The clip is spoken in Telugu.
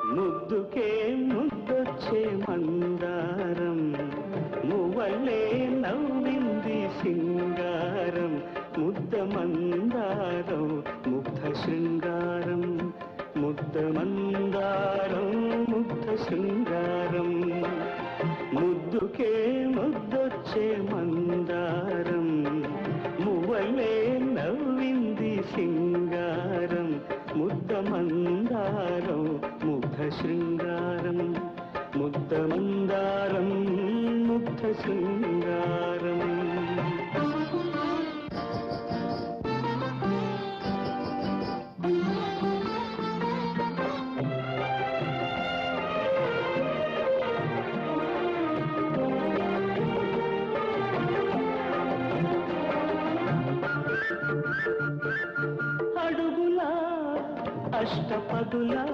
ముద్దుకే ముద్దొచ్చే మందారం మువ్వలే నవ్వింది సింగారం ముద్ద మందారం ముగ్ధ శృంగారం ముద్ద మందారం ముగ్ధ శృంగారం ముద్దుకే ముద్దొచ్చే మందారం మువ్వలే నవ్వింది సింగారం ముద్ద మందారం ముగ్ధ శృంగారం ముద్ద మందారం ముగ్ధ శృంగారం అడుగులా అష్టపదులా